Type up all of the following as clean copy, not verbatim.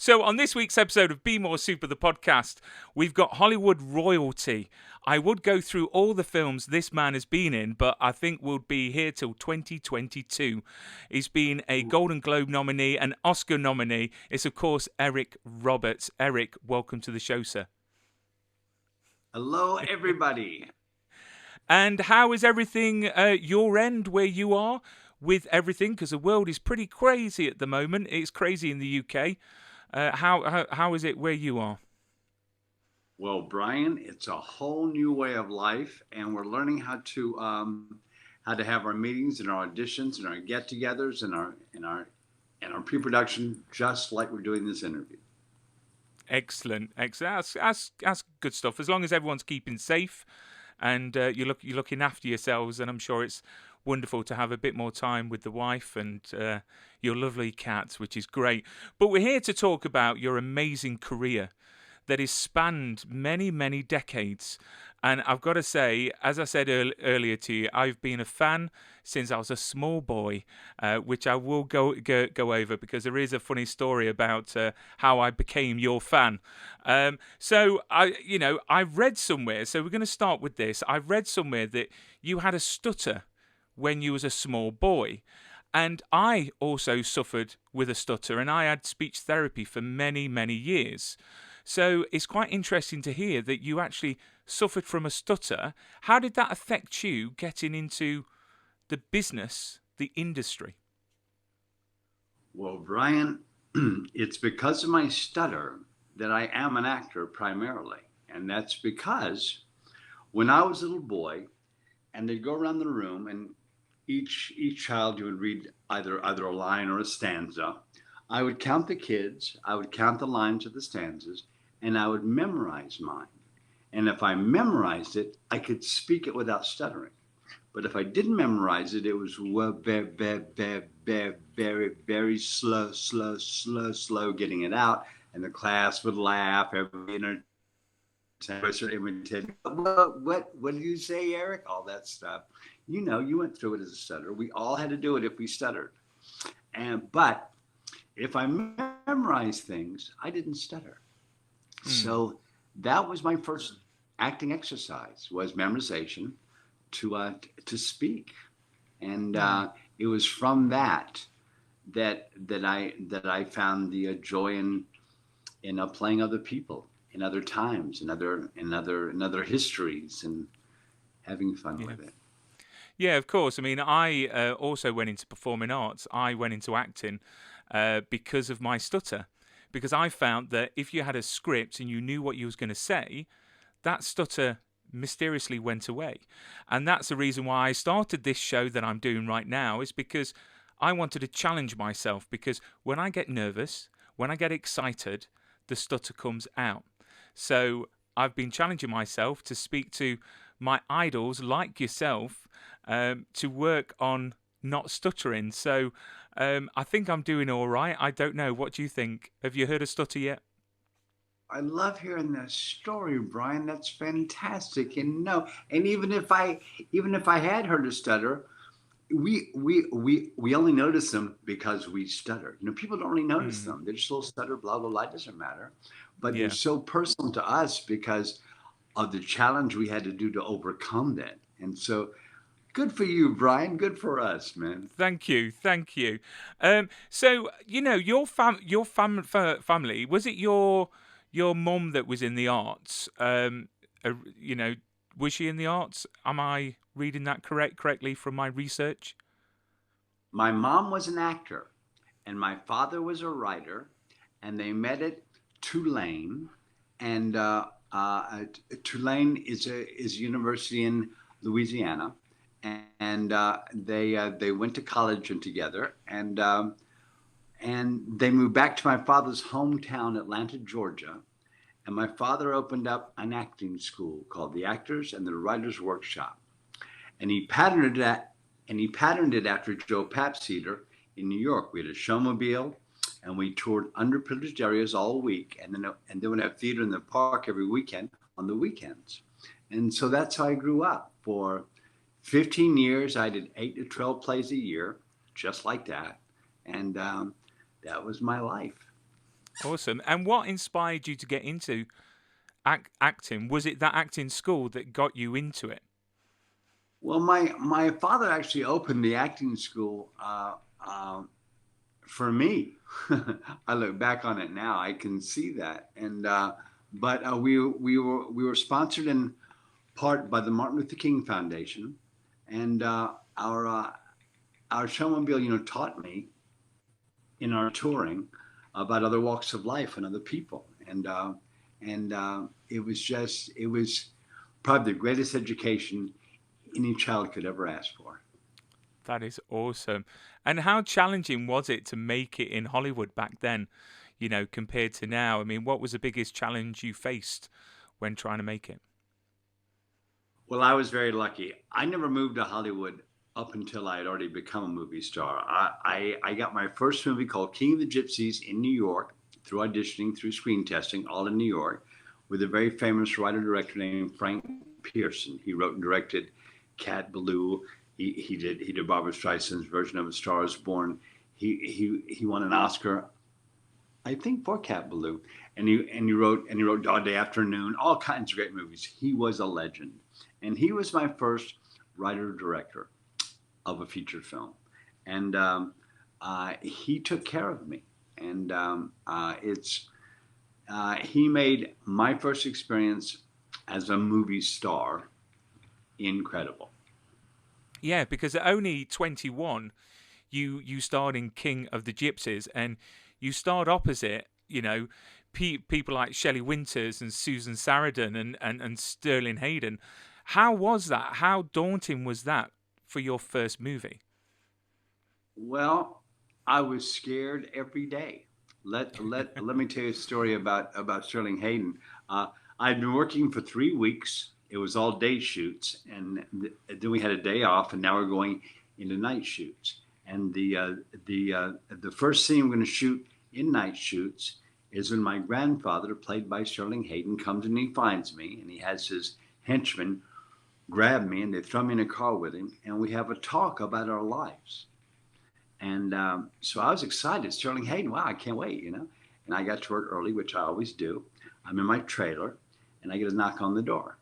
So on this week's episode of Be More Super, the podcast, we've got Hollywood royalty. I would go through all the films this man has been in, but I think we'll be here till 2022. He's been a Golden Globe nominee, an Oscar nominee. It's, of course, Eric Roberts. Eric, welcome to the show, sir. Hello, everybody. And how is everything your end, where you are, with everything? Because the world is pretty crazy at the moment. It's crazy in the UK. How is it where you are? Well, Brian, it's a whole new way of life, and we're learning how to have our meetings and our auditions and our get-togethers and our pre-production, just like we're doing this interview. Excellent. That's good stuff. As long as everyone's keeping safe, and you're looking after yourselves, and I'm sure it's wonderful to have a bit more time with the wife and your lovely cat, which is great. But we're here to talk about your amazing career that has spanned many, many decades. And I've got to say, as I said earlier to you, I've been a fan since I was a small boy, which I will go over because there is a funny story about how I became your fan. So I've read somewhere. So we're going to start with this. I've read somewhere that you had a stutter when you was a small boy. And I also suffered with a stutter, and I had speech therapy for many, many years. So it's quite interesting to hear that you actually suffered from a stutter. How did that affect you getting into the business, the industry? Well, Brian, it's because of my stutter that I am an actor primarily. And that's because when I was a little boy, and they'd go around the room, and each child, you would read either a line or a stanza. I would count the kids, I would count the lines of the stanzas, and I would memorize mine. And if I memorized it, I could speak it without stuttering. But if I didn't memorize it, it was very, very, very, very slow getting it out. And the class would laugh. Everybody imitated. What did you say, Eric? All that stuff. You know, you went through it as a stutterer. We all had to do it if we stuttered. But if I memorized things, I didn't stutter. So that was my first acting exercise, was memorization to speak, and it was from that I found the joy in playing other people in other times, in other histories, and having fun with it. Yeah, of course. I mean, I also went into performing arts. I went into acting because of my stutter. Because I found that if you had a script and you knew what you was going to say, that stutter mysteriously went away. And that's the reason why I started this show that I'm doing right now, is because I wanted to challenge myself. Because when I get nervous, when I get excited, the stutter comes out. So I've been challenging myself to speak to my idols like yourself to work on not stuttering. So I think I'm doing all right. I don't know. What do you think? Have you heard a stutter yet? I love hearing that story, Brian. That's fantastic. And even if I had heard a stutter, we only notice them because we stutter. You know, people don't really notice them. They're just a little stutter, blah blah blah. It doesn't matter. But they're so personal to us because of the challenge we had to do to overcome that. And so, good for you, Brian. Good for us, man. Thank you. So your family, was it your mum that was in the arts? Was she in the arts? Am I reading that correctly from my research? My mom was an actor, and my father was a writer, and they met at Tulane, and Tulane is a university in Louisiana. And they went to college together, and they moved back to my father's hometown, Atlanta, Georgia. And my father opened up an acting school called the Actors and the Writers Workshop, and he patterned it after Joe Papp's Theater in New York. We had a showmobile, and we toured underprivileged areas all week, and then we'd have theater in the park every weekend on the weekends. And so that's how I grew up. For 15 years, I did 8 to 12 plays a year, just like that. And that was my life. Awesome. And what inspired you to get into acting? Was it that acting school that got you into it? Well, my father actually opened the acting school for me. I look back on it now, I can see that. And but we were sponsored in part by the Martin Luther King Foundation, and our showmobile, taught me in our touring about other walks of life and other people, and it was probably the greatest education any child could ever ask for. That is awesome. And how challenging was it to make it in Hollywood back then, compared to now? I mean, what was the biggest challenge you faced when trying to make it? Well, I was very lucky. I never moved to Hollywood up until I had already become a movie star. I got my first movie called King of the Gypsies in New York through auditioning, through screen testing, all in New York, with a very famous writer-director named Frank Pearson. He wrote and directed Cat Ballou. He did Barbra Streisand's version of A Star Is Born. He won an Oscar, I think, for Cat Ballou, and he wrote Dog Day Afternoon, all kinds of great movies. He was a legend, and he was my first writer director of a feature film, and he took care of me, and he made my first experience as a movie star incredible. Yeah, because at only 21, you starred in King of the Gypsies, and you starred opposite, people like Shelley Winters and Susan Sarandon and Sterling Hayden. How was that? How daunting was that for your first movie? Well, I was scared every day. Let me tell you a story about Sterling Hayden. I'd been working for 3 weeks. It was all day shoots, and then we had a day off, and now we're going into night shoots. And the first scene we're going to shoot in night shoots is when my grandfather, played by Sterling Hayden, comes and he finds me, and he has his henchmen grab me, and they throw me in a car with him, and we have a talk about our lives. And so I was excited. Sterling Hayden, wow, I can't wait, And I got to work early, which I always do. I'm in my trailer, and I get a knock on the door.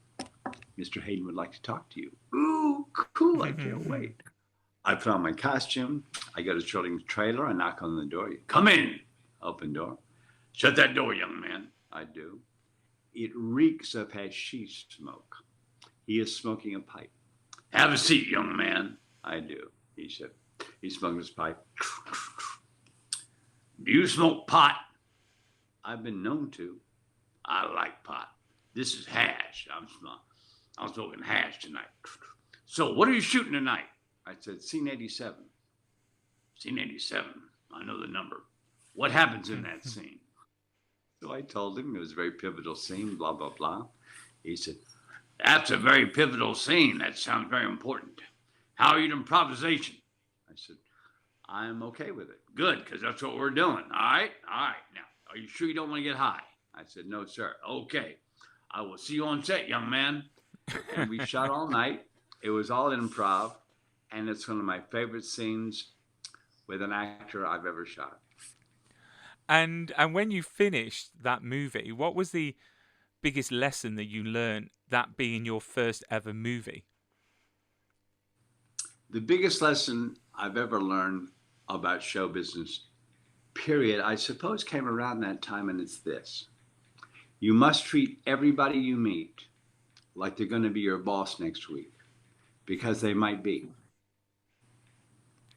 Mr. Hayden would like to talk to you. Ooh, cool, I can't wait. I put on my costume. I go to Sterling's trailer. I knock on the door. Come in. Open door. Shut that door, young man. I do. It reeks of hashish smoke. He is smoking a pipe. Have a seat, young man. I do. He said. He smoked his pipe. Do you smoke pot? I've been known to. I like pot. This is hash. I'm smoking hash tonight. So what are you shooting tonight? I said, Scene 87. Scene 87. I know the number. What happens in that scene? So I told him it was a very pivotal scene, blah, blah, blah. He said, that's a very pivotal scene. That sounds very important. How are you in improvisation? I said, I'm okay with it. Good, because that's what we're doing. All right? All right. Now, are you sure you don't want to get high? I said, no, sir. Okay. I will see you on set, young man. And we shot all night. It was all improv. And it's one of my favorite scenes with an actor I've ever shot. And when you finished that movie, what was the biggest lesson that you learned, that being your first ever movie? The biggest lesson I've ever learned about show business, period, I suppose came around that time, and it's this. You must treat everybody you meet like they're going to be your boss next week, because they might be.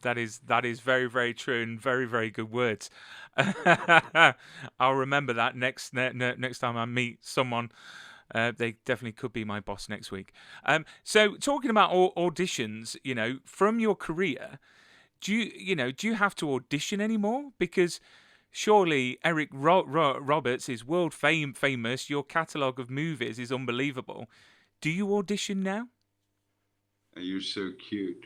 That is very, very true, and very, very good words. I'll remember that next time I meet someone. They definitely could be my boss next week. So talking about auditions, from your career, do you have to audition anymore? Because surely Eric Roberts is world famous. Your catalogue of movies is unbelievable. Do you audition now? You're so cute.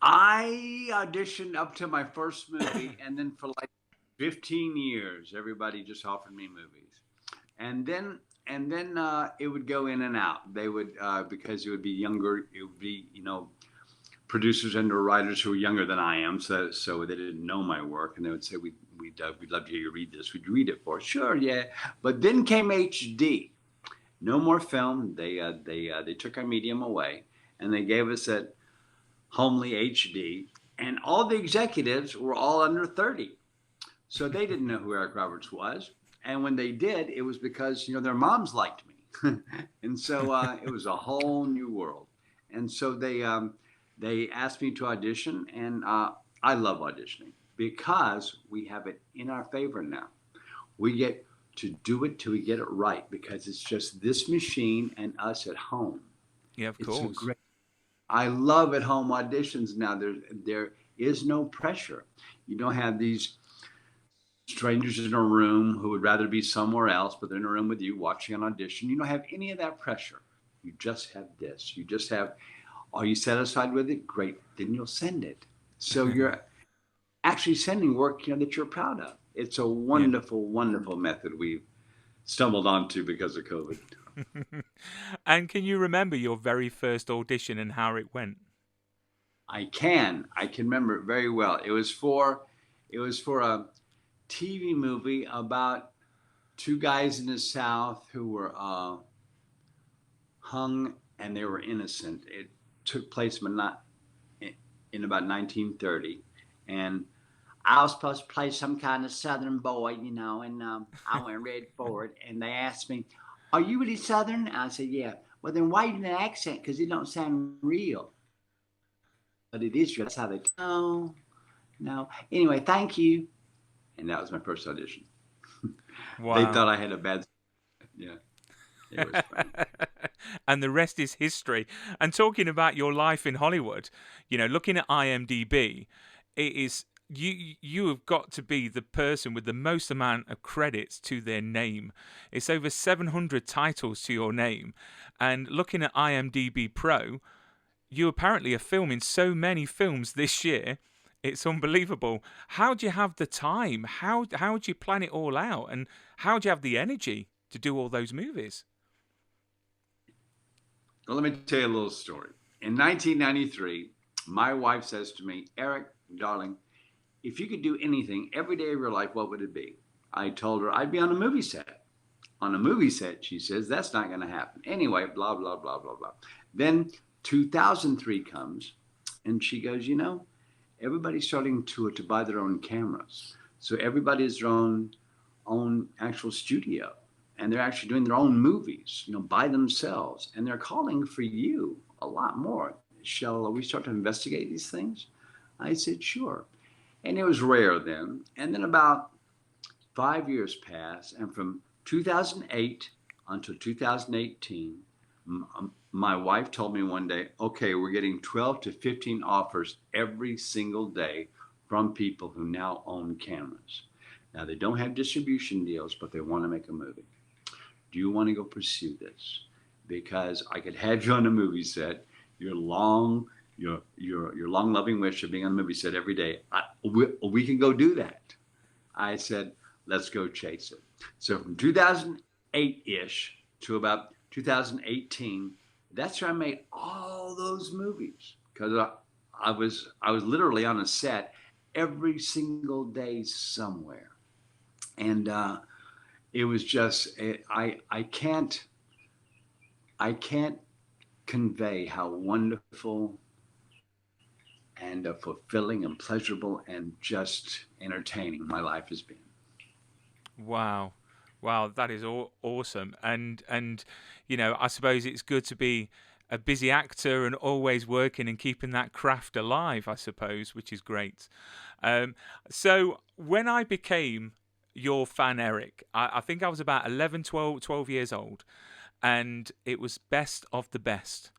I auditioned up to my first movie, and then for like 15 years, everybody just offered me movies. And then it would go in and out. They would, because it would be younger, it would be, producers and writers who were younger than I am, so they didn't know my work, and they would say, we we'd love to hear you read this. Would you read it for us? Sure, yeah. But then came HD. No more film. They took our medium away, and they gave us that homely HD. And all the executives were all under 30, so they didn't know who Eric Roberts was. And when they did, it was because their moms liked me, and so it was a whole new world. And so they asked me to audition, and I love auditioning because we have it in our favor now. We get to do it till we get it right because it's just this machine and us at home. Yeah, of It's course. great. I love at home auditions now. There is no pressure. You don't have these strangers in a room who would rather be somewhere else, but they're in a room with you watching an audition. You don't have any of that pressure. You just have this. You just have, are you satisfied with it? Great. Then you'll send it. So you're actually sending work that you're proud of. It's a wonderful, wonderful method we've stumbled onto because of COVID. And can you remember your very first audition and how it went? I can remember it very well. It was for a TV movie about two guys in the South who were hung and they were innocent. It took place in about 1930, and I was supposed to play some kind of Southern boy, and I went ready for it. And they asked me, "Are you really Southern?" I said, "Yeah." "Well, then why you in an accent? Because it don't sound real." But it is real. That's how they. No. Anyway, thank you. And that was my first audition. Wow. They thought I had a bad. Yeah. It was fun. And the rest is history. And talking about your life in Hollywood, looking at IMDb, it is you have got to be the person with the most amount of credits to their name. It's over 700 titles to your name. And looking at IMDb Pro, you apparently are filming so many films this year. It's unbelievable. How do you have the time? How do you plan it all out? And how do you have the energy to do all those movies? Well, let me tell you a little story. In 1993, my wife says to me, "Eric, darling, if you could do anything every day of your life, what would it be?" I told her I'd be on a movie set. On a movie set, she says, "That's not going to happen." Anyway, blah, blah, blah, blah, blah. Then 2003 comes, and she goes, everybody's starting to buy their own cameras. So everybody has their own actual studio. And they're actually doing their own movies, by themselves. And they're calling for you a lot more. "Shall we start to investigate these things?" I said, "Sure." And it was rare then. And then about 5 years passed. And from 2008 until 2018, my wife told me one day, "Okay, we're getting 12 to 15 offers every single day from people who now own cameras. Now, they don't have distribution deals, but they want to make a movie. Do you want to go pursue this? Because I could have you on a movie set, your long loving wish of being on a movie set every day. We can go do that." I said, "Let's go chase it." So from 2008-ish to about 2018, that's where I made all those movies, because I was literally on a set every single day somewhere. And it was just, I can't convey how wonderful and fulfilling and pleasurable and just entertaining my life has been. Wow, that is awesome. And I suppose it's good to be a busy actor and always working and keeping that craft alive, I suppose, which is great. So when I became your fan, Eric, I think I was about 11, 12 years old, and it was Best of the Best.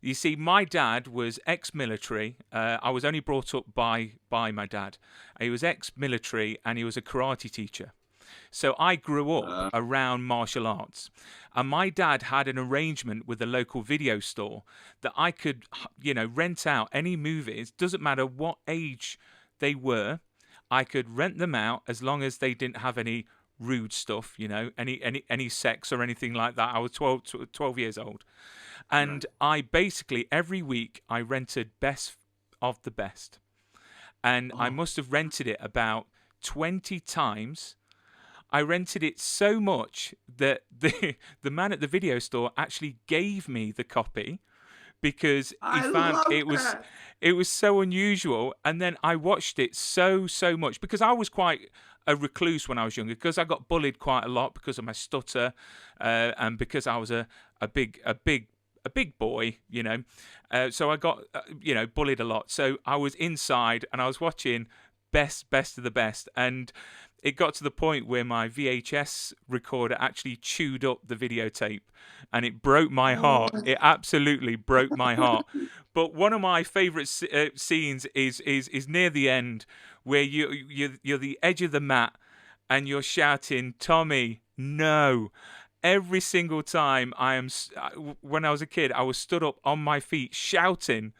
You see, my dad was ex-military. I was only brought up by my dad. He was ex-military and he was a karate teacher. So I grew up around martial arts. And my dad had an arrangement with a local video store that I could, rent out any movies, doesn't matter what age they were. I could rent them out as long as they didn't have any rude stuff, any sex or anything like that. I was 12 years old. And I basically, every week, I rented Best of the Best. And I must have rented it about 20 times. I rented it so much that the man at the video store actually gave me the copy because he I found love it that. was so unusual. And then I watched it so much because I was quite a recluse when I was younger, because I got bullied quite a lot because of my stutter, and because I was a big boy, you know. So I got bullied a lot. So I was inside and I was watching best of the best, and it got to the point where my VHS recorder actually chewed up the videotape, and it broke my heart. It absolutely broke my heart. But one of my favourite scenes is near the end, where you're the edge of the mat and you're shouting, "Tommy, no!" Every single time when I was a kid, I was stood up on my feet shouting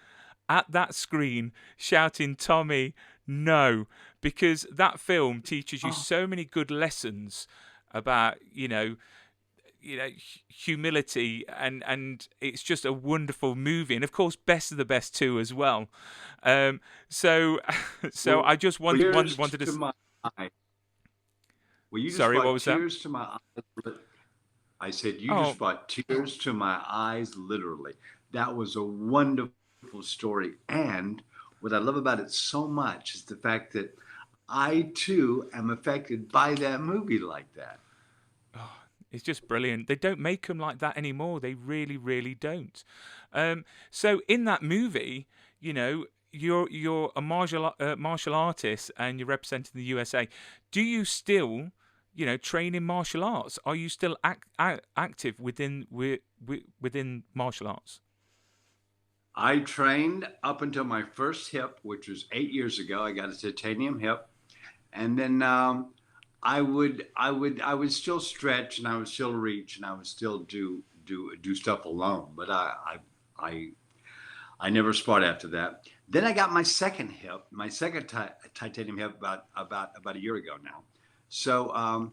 at that screen, shouting, "Tommy, no," because that film teaches you so many good lessons about, humility, and it's just a wonderful movie, and of course, best of the best too as well. So Well, I just tears wanted to. to my eye. Well, you just Sorry, what brought was that? tears to my eyes. I said, you Oh, just brought tears to my eyes, literally. That was a wonderful story. And what I love about it so much is the fact that I too am affected by that movie like that. it's just brilliant. They don't make them like that anymore. They really don't. So in that movie, you're a martial artist and you're representing the USA. Do you still, train in martial arts? Are you still active within martial arts? I trained up until my first hip, which was 8 years ago. I got a titanium hip, and then I would still stretch, and I would still reach, and I would still do stuff alone. But I I never sparred after that. Then I got my second hip, my second titanium hip about a year ago now. So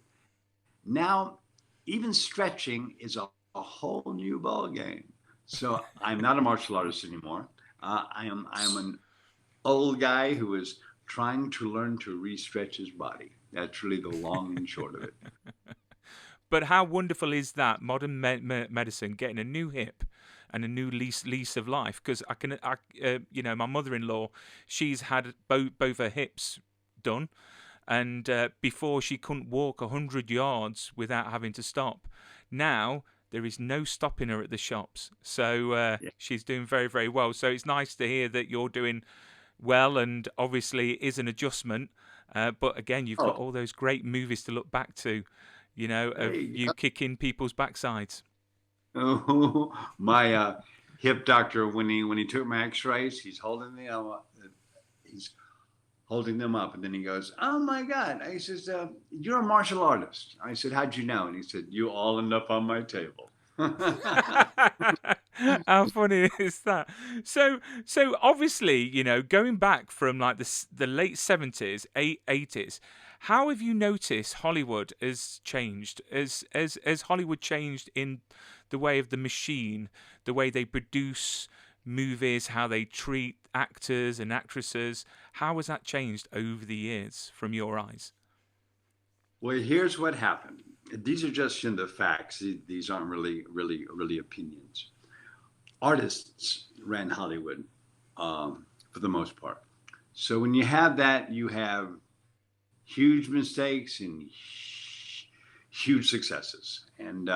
now even stretching is a whole new ball game. So I'm not a martial artist anymore. I am an old guy who is trying to learn to re-stretch his body. That's really the long and short of it. But how wonderful is that modern medicine getting a new hip and a new lease of life? Because my mother-in-law, she's had both her hips done, and before she couldn't walk 100 yards without having to stop. Now there is no stopping her at the shops, so Yeah. she's doing very well. So it's nice to hear that you're doing well, and obviously it is an adjustment. But again, you've got Oh, all those great movies to look back to, there of you you kicking people's backsides. go. My hip doctor, when he took my X-rays, he's holding them up, and then he goes, "Oh my God!" He says, "You're a martial artist." I said, "How'd you know?" And he said, "You all end up on my table." How funny is that? So obviously, going back from like the late 70s, 80s, how have you noticed Hollywood has changed? Has Hollywood changed in the way of the machine, the way they produce movies, how they treat actors and actresses? How has that changed over the years from your eyes? Well, here's what happened. These are just the facts. These aren't really opinions. Artists ran Hollywood for the most part. So when you have that, you have huge mistakes and huge successes. And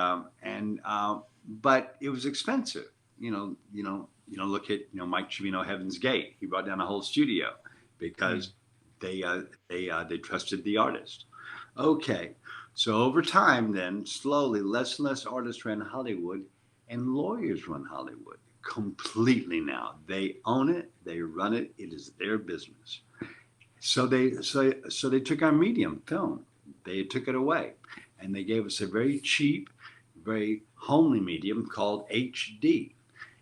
but it was expensive. Look at Mike Cimino, Heaven's Gate. He brought down a whole studio Mm. because they trusted the artist. Okay, so over time, then slowly, less and less artists ran Hollywood, and lawyers run Hollywood completely now. They own it, they run it. It is their business. So they took our medium, film. They took it away, and they gave us a very cheap, very homely medium called HD.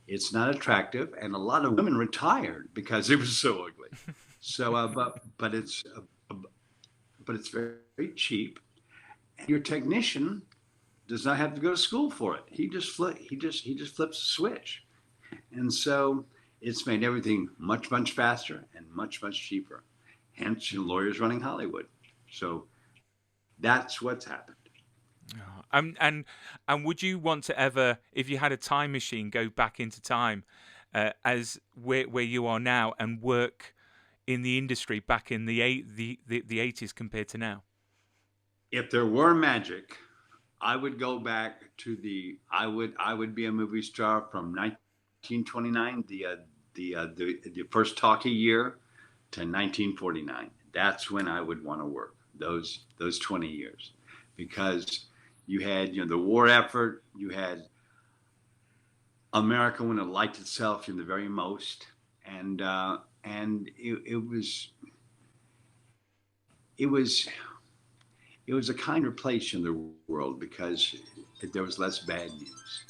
It's not attractive, and a lot of women retired because it was so ugly. So, but it's very, very cheap. And your technician does not have to go to school for it. He just flips a switch, and so it's made everything much faster and much cheaper. Hence, your lawyers running Hollywood. So that's what's happened. Oh, and would you want to ever, if you had a time machine, go back into time, as where you are now, and work in the industry back in the 80s compared to now? If there were magic, I would go back to I would be a movie star from 1929, the first talkie year, to 1949. That's when I would want to work. Those 20 years, because you had the war effort, you had America when it liked itself in the very most, and it was it was a kinder place in the world because there was less bad news.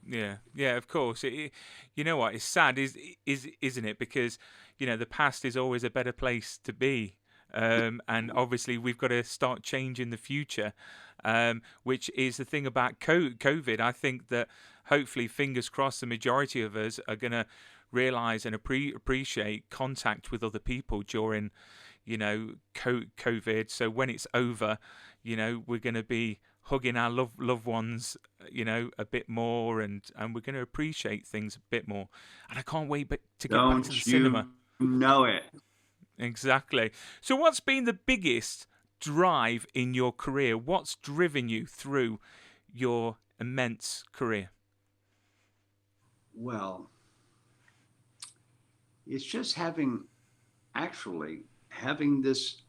Yeah, yeah, of course. You know what? It's sad, isn't it? Because the past is always a better place to be, and obviously we've got to start changing the future, which is the thing about COVID. I think that hopefully, fingers crossed, the majority of us are going to realize and appreciate contact with other people during, COVID. So when it's over, we're going to be hugging our loved ones, a bit more, and we're going to appreciate things a bit more. And I can't wait to get back to the Don't you cinema. know it? Exactly. So what's been the biggest drive in your career? What's driven you through your immense career? Well, it's just actually having this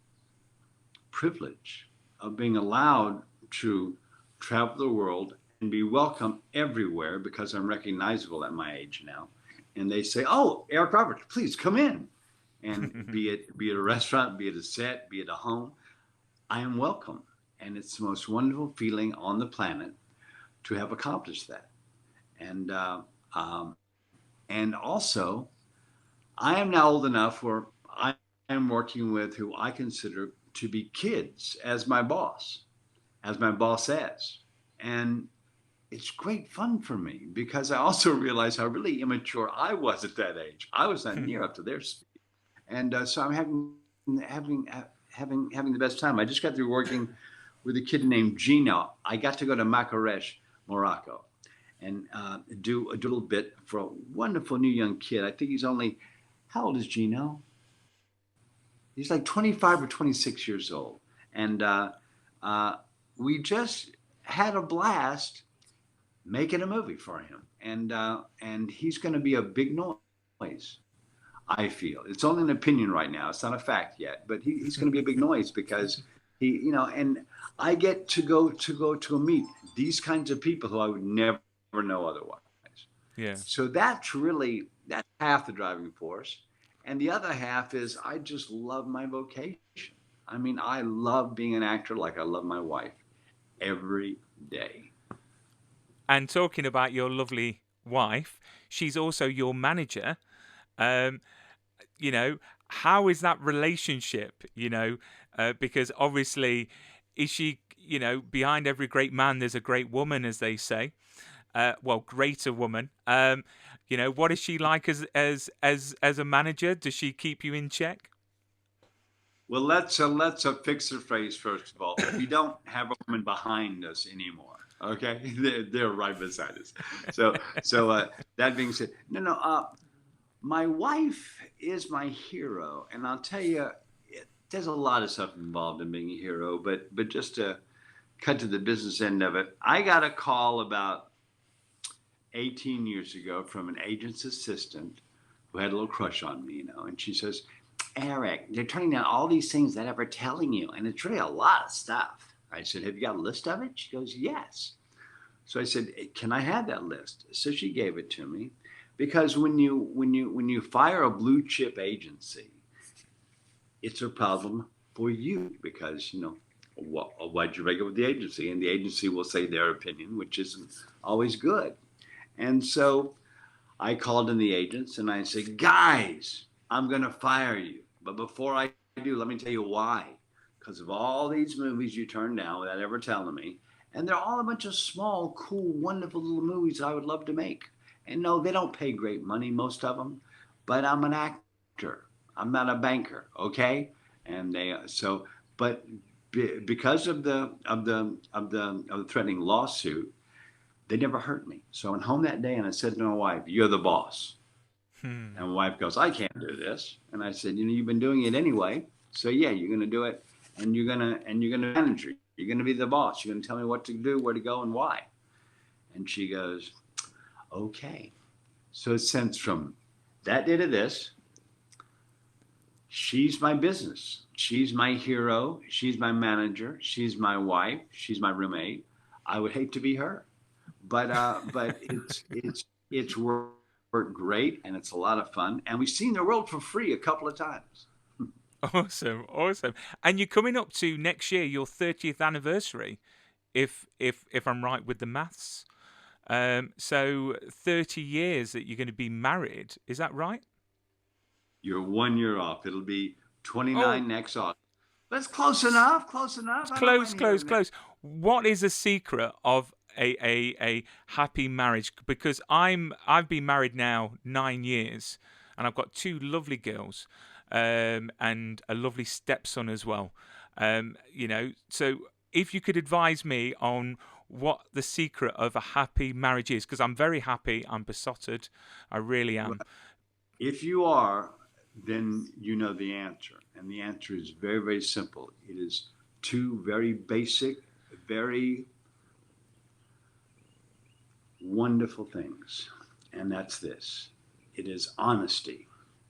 privilege of being allowed to travel the world and be welcome everywhere because I'm recognizable at my age now. And they say, "Oh, Eric Roberts, please come in." And be it a restaurant, be it a set, be it a home, I am welcome. And it's the most wonderful feeling on the planet to have accomplished that. And um, and also, I am now old enough where I am working with who I consider to be kids as my boss says. And it's great fun for me because I also realize how really immature I was at that age. I was not near up to their speed, and so I'm having the best time. I just got through working with a kid named Gino. I got to go to Marrakesh, Morocco, and do a little bit for a wonderful new young kid. I think he's only, how old is Gino? He's like 25 or 26 years old, and uh, we just had a blast making a movie for him, and he's going to be a big noise. I feel it's only an opinion right now; it's not a fact yet, but he's going to be a big noise because and I get to meet these kinds of people who I would never know otherwise. Yeah. So that's half the driving force, and the other half is I just love my vocation. I mean, I love being an actor like I love my wife every day. And talking about your lovely wife, she's also your manager. Um, how is that relationship? Because obviously, is she? Behind every great man, there's a great woman, as they say. Well, greater woman. What is she like as a manager? Does she keep you in check? Well, let's fix the phrase first of all. We don't have a woman behind us anymore. Okay, they're right beside us. So that being said, no. My wife is my hero, and I'll tell you, there's a lot of stuff involved in being a hero. But just to cut to the business end of it, I got a call about 18 years ago from an agent's assistant who had a little crush on me, and she says, "Eric, they're turning down all these things that ever telling you, and it's really a lot of stuff." I said, "Have you got a list of it?" She goes, "Yes." So I said, "Can I have that list?" So she gave it to me, because when you fire a blue chip agency, it's a problem for you because why'd you break up with the agency? And the agency will say their opinion, which isn't always good. And so I called in the agents and I said, "Guys, I'm going to fire you. But before I do, let me tell you why. Because of all these movies you turned down without ever telling me. And they're all a bunch of small, cool, wonderful little movies I would love to make. And no, they don't pay great money, most of them. But I'm an actor. I'm not a banker, okay?" And so but because of the threatening lawsuit, they never hurt me. So I went home that day and I said to my wife, "You're the boss." And my wife goes, "I can't do this." And I said, "You've been doing it anyway. So yeah, you're going to do it, and you're going to manage it. You're going to be the boss. You're going to tell me what to do, where to go, and why." And she goes, "Okay." So since from that day to this, she's my business. She's my hero. She's my manager. She's my wife. She's my roommate. I would hate to be her, but it's worked great, and it's a lot of fun. And we've seen the world for free a couple of times. Awesome, awesome. And you're coming up to next year, your 30th anniversary, if I'm right with the maths. So 30 years that you're going to be married. Is that right? You're 1 year off. It'll be Oh, 29 next August. That's close enough. Close enough. I don't close, mind close, hearing that. close. What is the secret of a happy marriage? Because I've been married now 9 years, and I've got two lovely girls, and a lovely stepson as well. So if you could advise me on what the secret of a happy marriage is, because I'm very happy, I'm besotted, I really Well, am. if you are, then you know the answer. And the answer is very, very simple. It is two very basic, very wonderful things. And that's this: it is honesty.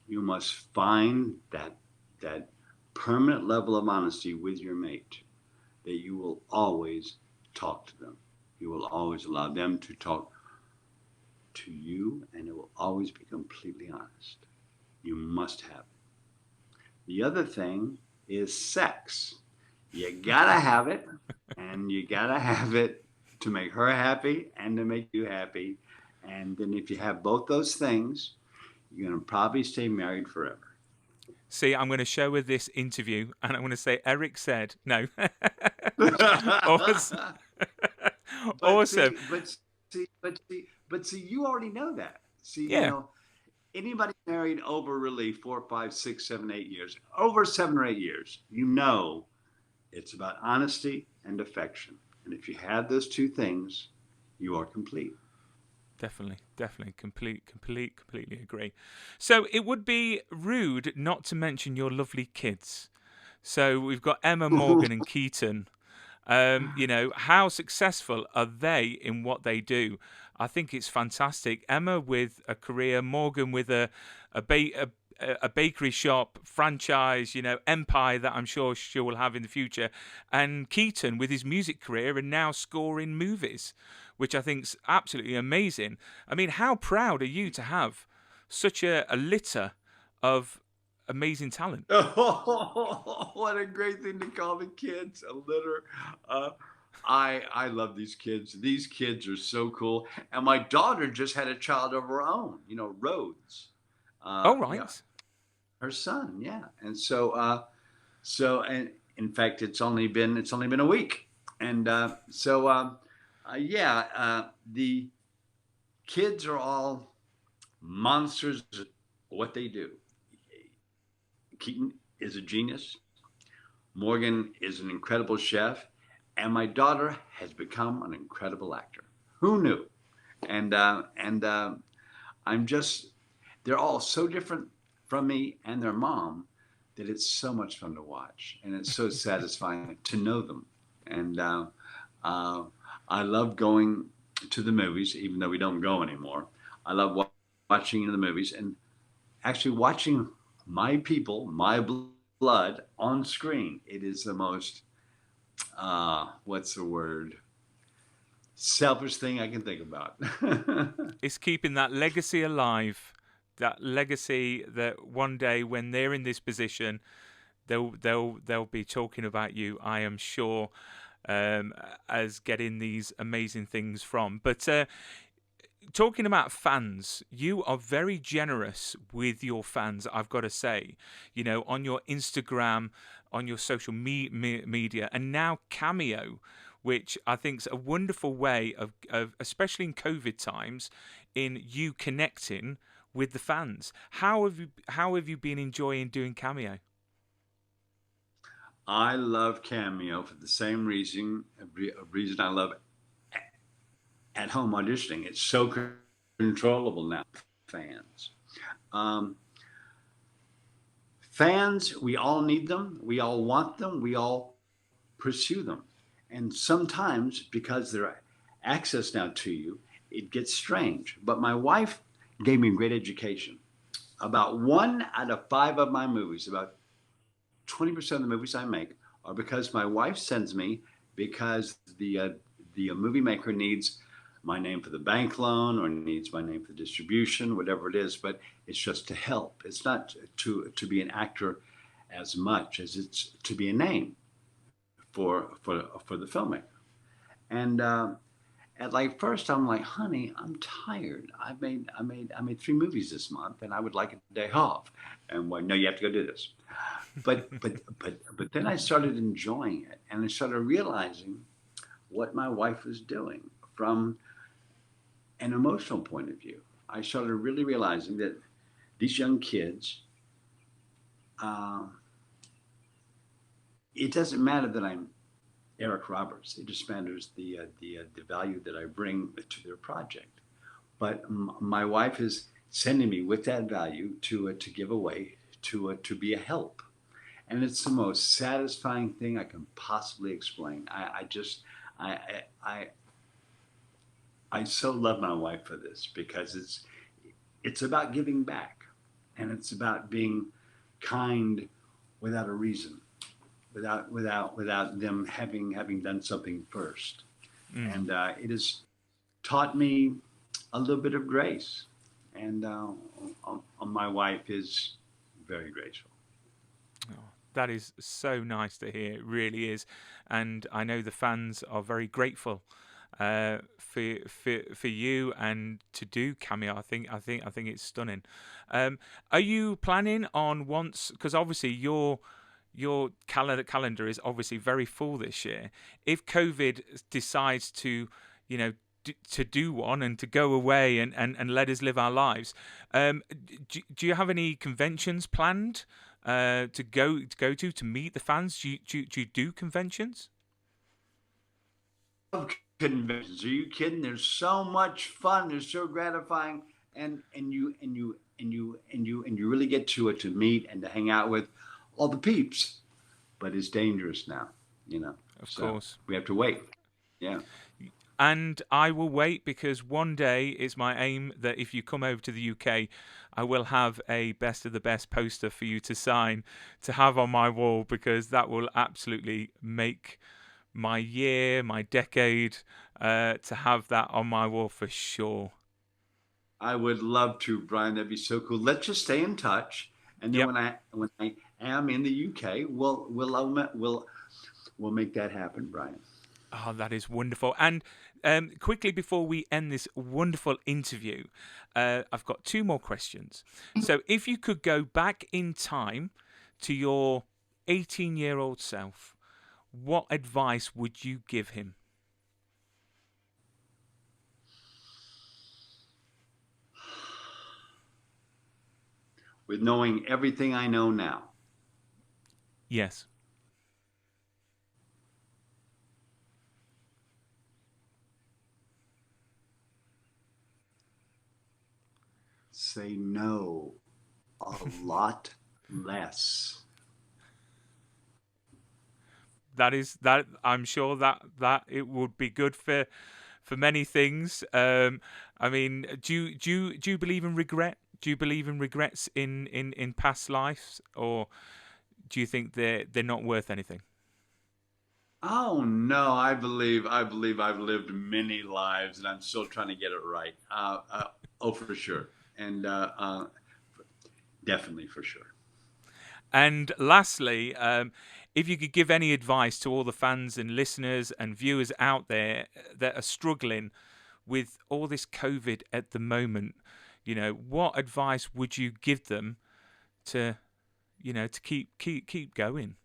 You must find that permanent level of honesty with your mate, that you will always talk to them. You will always allow them to talk to you, and it will always be completely honest. You must have it. The other thing is sex. You gotta have it, and you gotta have it to make her happy and to make you happy. And then if you have both those things, you're gonna probably stay married forever. See, I'm going to show her this interview, and I'm going to say Eric said no. Awesome. but Awesome. see, but see, you already know that. See, Yeah, anybody married over really 4, 5, 6, 7, 8 years, over 7 or 8 years, you know it's about honesty and affection. And if you have those two things, you are complete. definitely, definitely, completely agree. So it would be rude not to mention your lovely kids. So we've got Emma, Morgan, and Keaton. How successful are they in what they do? I think it's fantastic. Emma with a career, Morgan with a, ba- a bakery shop franchise, empire that I'm sure she will have in the future, and Keaton with his music career and now scoring movies, which I think's absolutely amazing. I mean, how proud are you to have such a litter of amazing talent? Oh, what a great thing to call the kids a litter. Uh, I love these kids. These kids are so cool. And my daughter just had a child of her own. Rhodes. All Yeah, right. her son. Yeah, and and in fact, it's only been a week, and the kids are all monsters at what they do. Keaton is a genius. Morgan is an incredible chef, and my daughter has become an incredible actor. Who knew? And I'm just they're all so different from me and their mom that it's so much fun to watch, and it's so satisfying to know them. And uh, I love going to the movies, even though we don't go anymore. I love watching the movies and actually watching my people, my blood on screen. It is the most what's the word? Selfish thing I can think about. It's keeping that legacy alive. That legacy that one day when they're in this position, they'll be talking about you. I am sure, um, as getting these amazing things from. But talking about fans, you are very generous with your fans. I've got to say, on your Instagram, on your social media, and now Cameo, which I think is a wonderful way of, especially in COVID times, in you connecting with the fans. How have you been enjoying doing Cameo? I love Cameo for the same reason, a reason I love at home auditioning. It's so controllable now. Fans. Um, Fans, we all need them. We all want them. We all pursue them. And sometimes, because they're access now to you, it gets strange. But my wife gave me great education. About 1 out of 5 of my movies, about 20% of the movies I make, are because my wife sends me because the movie maker needs my name for the bank loan or needs my name for the distribution, whatever it is. But it's just to help. It's not to be an actor as much as it's to be a name for the filmmaker. And at like first, I'm like, honey, I'm tired. I made 3 movies this month, and I would like a day off. And well, no, you have to go do this. But then I started enjoying it, and I started realizing what my wife was doing from an emotional point of view. I started really realizing that these young kids, uh, it doesn't matter that I'm Eric Roberts. It just matters the value that I bring to their project. But my wife is sending me with that value to give away to be a help, and it's the most satisfying thing I can possibly explain. I just I I I so love my wife for this because it's about giving back, and it's about being kind without a reason, without them having done something first. Mm. And it has taught me a little bit of grace, and my wife is very graceful. Oh, that is so nice to hear. It really is, and I know the fans are very grateful for you and to do Cameo. I think it's stunning. Are you planning on once? Because obviously your calendar is obviously very full this year. If COVID decides to, you know, to do one and to go away and let us live our lives, do you have any conventions planned to meet the fans? Do you do conventions? Love conventions. Are you kidding? There's so much fun. They're so gratifying, and you really get to meet and to hang out with all the peeps. But it's dangerous now, you know. Of So course. we have to wait. Yeah. And I will wait because one day it's my aim that if you come over to the UK, I will have a best of the best poster for you to sign to have on my wall because that will absolutely make my year, my decade, to have that on my wall for sure. I would love to, Brian. That'd be so cool. Let's just stay in touch, and then Yep. when I am in the UK, we'll make that happen, Brian. Oh, that is wonderful. And quickly before we end this wonderful interview, I've got 2 more questions. So, if you could go back in time to your 18-year-old self, what advice would you give him? With knowing everything I know now, Yes. say no a lot less. That I'm sure that it would be good for many things. I mean, do you believe in regret? Do you believe in regrets in past lives, or do you think they're not worth anything? Oh no, I believe I've lived many lives, and I'm still trying to get it right. Oh, for sure, and definitely for sure. And lastly, if you could give any advice to all the fans and listeners and viewers out there that are struggling with all this COVID at the moment, what advice would you give them to, to keep going?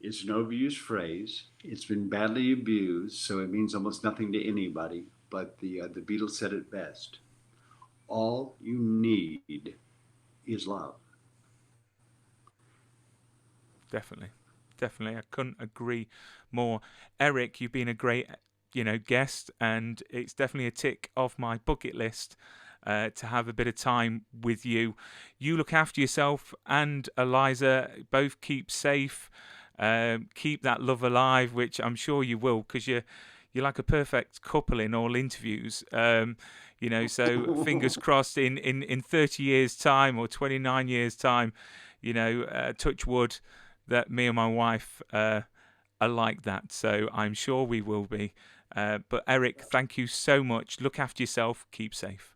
It's an overused phrase. It's been badly abused, so it means almost nothing to anybody. But the Beatles said it best: all you need is love. Definitely. Definitely. I couldn't agree more. Eric, you've been a great, guest, and it's definitely a tick off my bucket list to have a bit of time with you. You look after yourself and Eliza. Both keep safe. Keep that love alive, which I'm sure you will, because you're like a perfect couple in all interviews. So fingers crossed in 30 years' time or 29 years' time, touch wood, that me and my wife are like that. So I'm sure we will be. But Eric, thank you so much. Look after yourself. Keep safe.